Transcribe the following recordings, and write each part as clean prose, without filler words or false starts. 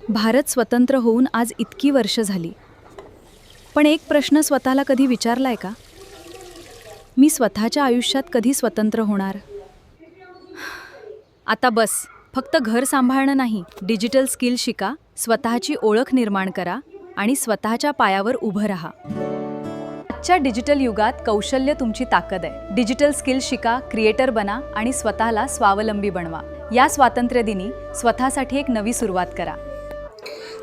भारत स्वतंत्र होऊन आज इतकी वर्ष झाली, पण एक प्रश्न स्वतःला कधी विचारलाय का? मी स्वतःच्या आयुष्यात कधी स्वतंत्र होणार? आता बस, फक्त घर सांभाळणं नाही, डिजिटल स्किल शिका, स्वतःची ओळख निर्माण करा आणि स्वतःच्या पायावर उभं राहा. आजच्या डिजिटल युगात कौशल्य तुमची ताकद आहे. डिजिटल स्किल शिका, क्रिएटर बना आणि स्वतःला स्वावलंबी बनवा. या स्वातंत्र्य दिनी स्वतःसाठी एक नवी सुरुवात करा.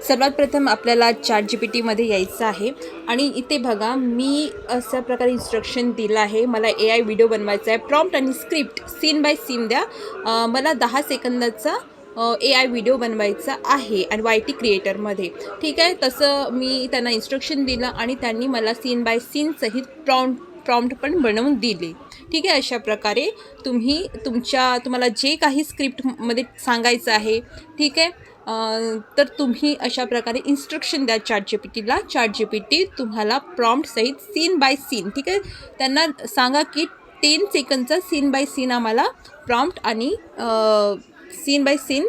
सर्वात प्रथम आपल्याला ChatGPTमध्ये यायचं आहे आणि इथे बघा मी अशा प्रकारे इन्स्ट्रक्शन दिलं आहे. मला AI व्हिडिओ बनवायचा आहे. प्रॉम्प्ट आणि स्क्रिप्ट सीन बाय सीन द्या. मला 10 सेकंदाचा AI व्हिडिओ बनवायचा आहे आणि YT क्रिएटरमध्ये. ठीक आहे, तसं मी त्यांना इन्स्ट्रक्शन दिलं आणि त्यांनी मला सीन बाय सीन सहित प्रॉम्प्ट पण बनवून दिले. ठीक आहे, अशा प्रकारे तुम्हाला जे काही स्क्रिप्टमध्ये सांगायचं आहे, ठीक आहे, तर तुम्ही अशा प्रकारे इन्स्ट्रक्शन द्या ChatGPTला. ChatGPT तुम्हाला प्रॉम्प्ट सहित सीन बाय सीन, ठीक आहे, त्यांना सांगा की 10 सेकंदचा सीन बाय सीन आम्हाला प्रॉम्प्ट आणि सीन बाय सीन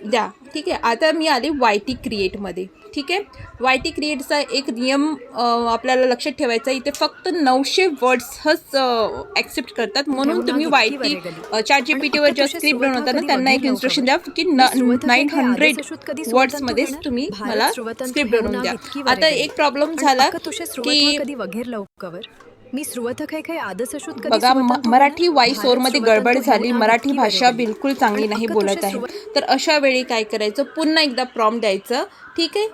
द्या. ठीक आहे, आता मी आले YT क्रिएटमध्ये. ठीक आहे, YT क्रिएटचा एक नियम आपल्याला लक्षात ठेवायचा. इथे फक्त 900 वर्ड्सच ॲक्सेप्ट करतात. म्हणून तुम्ही ChatGPTवर ज्या स्क्रिप्ट बनवता ना, त्यांना एक इन्स्ट्रक्शन द्या की 900 वर्ड्समध्येच तुम्ही मला स्क्रिप्ट बनवून द्या. आता एक प्रॉब्लेम झाला की मी बघा, मराठी वॉइस ओव्हरमध्ये गडबड झाली. मराठी भाषा बिलकुल चांगली नाही बोलत आहे. तर अशा वेळी काय करायचं, पुन्हा एकदा प्रॉम्प्ट द्यायचं. ठीक आहे,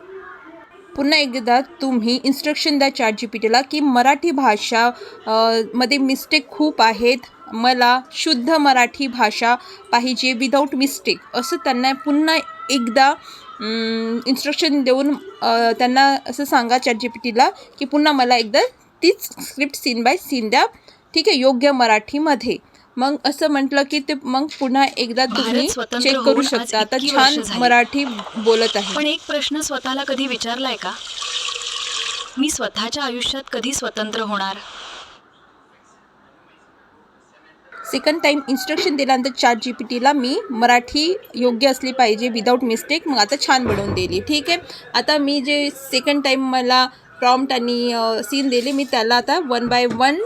पुन्हा एकदा तुम्ही इन्स्ट्रक्शन द्या ChatGPTला की मराठी भाषा मध्ये मिस्टेक खूप आहेत, मला शुद्ध मराठी भाषा पाहिजे विदाऊट मिस्टेक, असं त्यांना पुन्हा एकदा इन्स्ट्रक्शन देऊन त्यांना असं सांगा ChatGPTला की पुन्हा मला एकदा तीच स्क्रिप्ट सीन बाय सीन द्या. ठीक आहे, योग्य मराठीमध्ये. मग असं म्हटलं की ते मग पुन्हा एकदा तुम्ही चेक करू शकता. आता छान मराठी बोलत आहे. पण एक प्रश्न स्वतःला कधी विचारलाय का? मी स्वतःच्या आयुष्यात कधी स्वतंत्र होणार? सेकंड टाईम इन्स्ट्रक्शन दिल्यानंतर ChatGPTला मी मराठी योग्य असली पाहिजे विदाऊट मिस्टेक, मग आता छान बनवून दिली. ठीक आहे, आता मी जे सेकंड टाईम मला प्रॉम्प्ट आणि सीन दिले, मी त्याला आता 1 बाय 1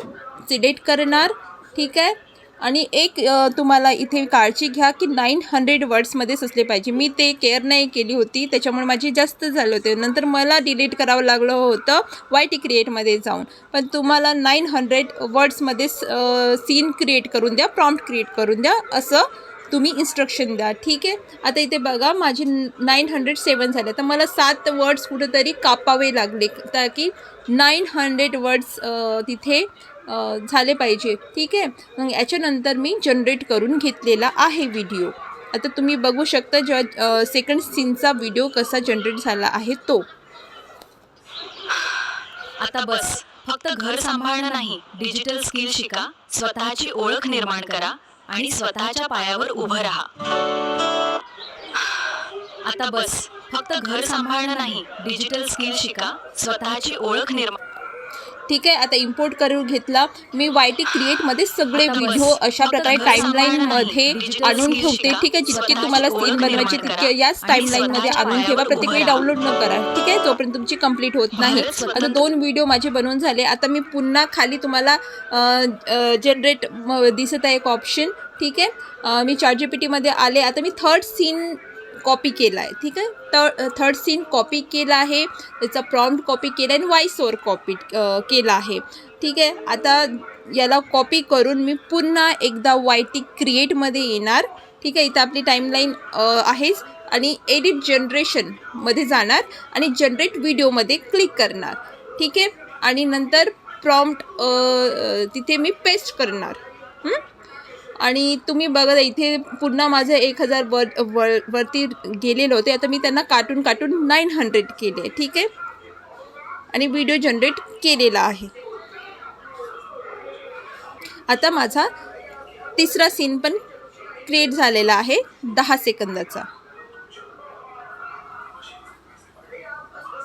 सिलेक्ट करणार. ठीक आहे, आणि एक तुम्हाला इथे काळजी घ्या की 900 वर्ड्समध्येच असले पाहिजे. मी ते केअर नाही केली होती, त्याच्यामुळे माझी जास्त झाले होते. नंतर मला डिलीट करावं लागलं होतं YT क्रिएटमध्ये जाऊन. पण तुम्हाला 900 वर्ड्समध्येच सीन क्रिएट करून द्या, प्रॉम्प्ट क्रिएट करून द्या, असं तुम्ही इन्स्ट्रक्शन द्या. ठीक आहे, आता इथे बघा माझे 907 झाले. तर मला 7 वर्ड्स कुठंतरी कापावे लागले की 900 वर्ड्स तिथे झाले पाहिजे. ठीक आहे, मग याच्यानंतर मी जनरेट करून घेतलेला आहे व्हिडिओ. आता तुम्ही बघू शकता जेव्हा सेकंड सीनचा व्हिडिओ कसा जनरेट झाला आहे तो. आता बस, फक्त घर सांभाळणं नाही, डिजिटल स्किल शिका, स्वतःची ओळख निर्माण करा आणि स्वतःच्या पायावर उभं राहा. आता बस, फक्त घर सांभाळणं नाही, डिजिटल स्किल शिका, स्वतःची ओळख निर्माण. ठीक आहे, आता इम्पोर्ट करून घेतला मी YT क्रिएटमध्ये सगळे व्हिडिओ अशा प्रकारे टाईमलाईनमध्ये आणून ठेवते. ठीक आहे, जितके तुम्हाला सीन बनवायचे तितके याच टाईमलाईनमध्ये आणून ठेवा. प्रत्येक वेळी डाउनलोड न करा. ठीक आहे, जोपर्यंत तुमची कंप्लीट होत नाही. आता 2 व्हिडिओ माझे बनवून झाले. आता मी पुन्हा खाली तुम्हाला जनरेट दिसत आहे एक ऑप्शन. ठीक आहे, मी ChatGPTमध्ये आले. आता मी थर्ड सीन कॉपी केला आहे. ठीक आहे, थर्ड सीन कॉपी केला आहे, त्याचा प्रॉम्प्ट कॉपी केला आहे आणि व्हॉइस ओव्हर कॉपी केला आहे. ठीक आहे, आता याला कॉपी करून मी पुन्हा एकदा YT क्रिएटमध्ये येणार. ठीक आहे, इथं आपली टाईमलाईन आहेच आणि एडिट जनरेशनमध्ये जाणार आणि जनरेट व्हिडिओमध्ये क्लिक करणार. ठीक आहे, आणि नंतर प्रॉम्प्ट तिथे मी पेस्ट करणार. आणि तुम्ही बघा इथे पुन्हा माझं 1000 वरती गेलेलं होते. आता मी त्यांना काटून 900 केले. ठीक आहे, आणि व्हिडिओ जनरेट केलेला आहे. आता माझा तिसरा सीन पण क्रिएट झालेला आहे 10 सेकंदाचा.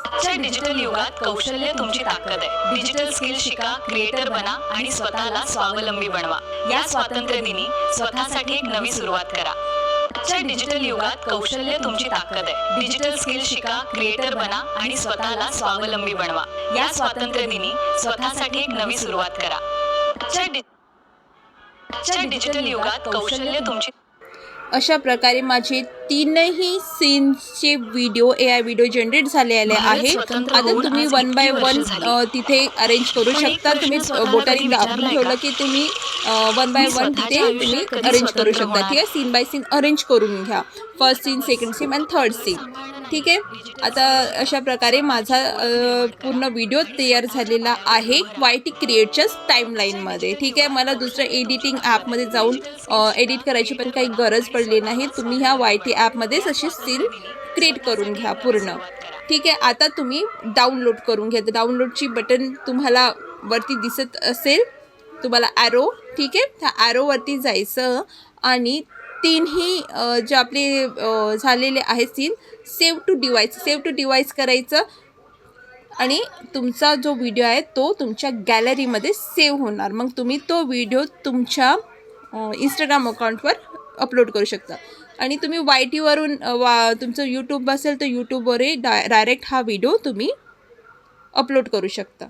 आजच्या डिजिटल युगात कौशल्य तुमची ताकद आहे. डिजिटल स्किल शिका, क्रिएटर बना आणि स्वतःला स्वावलंबी बनवा. या स्वातंत्र्य दिनी स्वतःसाठी एक नवी सुरुवात करा. आजच्या डिजिटल युगात कौशल्य तुमची ताकद आहे. डिजिटल स्किल शिका, क्रिएटर बना आणि स्वतःला स्वावलंबी बनवा. या स्वातंत्र्य दिनी स्वतःसाठी एक नवी सुरुवात करा. आजच्या डिजिटल युगात कौशल्य तुमची. अशा प्रकारे माझे 3ही सीन्सचे व्हिडिओ AI व्हिडिओ जनरेट झालेले आहे. आता तुम्ही 1 बाय 1 तिथे अरेंज करू शकता. तुम्ही बोटाने दाबून ठेवलं की तुम्ही 1 बाय 1 तिथे तुम्ही अरेंज करू शकता. ठीक आहे, सीन बाय सीन अरेंज करून घ्या. फर्स्ट सीन, सेकंड सीन आणि थर्ड सीन. ठीक आहे, आता अशा प्रकारे माझा पूर्ण व्हिडिओ तयार झालेला आहे YT क्रिएटच्या टाईमलाईनमध्ये. ठीक आहे, मला दुसऱ्या एडिटिंग ॲपमध्ये जाऊन एडिट करायची पण काही गरज पडली नाही. तुम्ही ह्या YT ॲपमध्येच अशी सीन क्रिएट करून घ्या पूर्ण. ठीक आहे, आता तुम्ही डाउनलोड करून घ्या. तर डाउनलोडची बटन तुम्हाला वरती दिसत असेल, तुम्हाला ॲरो. ठीक आहे, त्या ॲरोवरती जायचं आणि 3ही जे आपले झालेले आहे सीन सेव्ह टू डिवाइस करायचं आणि तुमचा जो व्हिडिओ आहे तो तुमच्या गॅलरीमध्ये सेव्ह होणार. मग तुम्ही तो व्हिडिओ तुमच्या इंस्टाग्राम अकाउंटवर अपलोड करू शकता. आणि तुम्ही YT वरून तुमचं यूट्यूब असेल तर यूट्यूबवरही डायरेक्ट हा व्हिडिओ तुम्ही अपलोड करू शकता.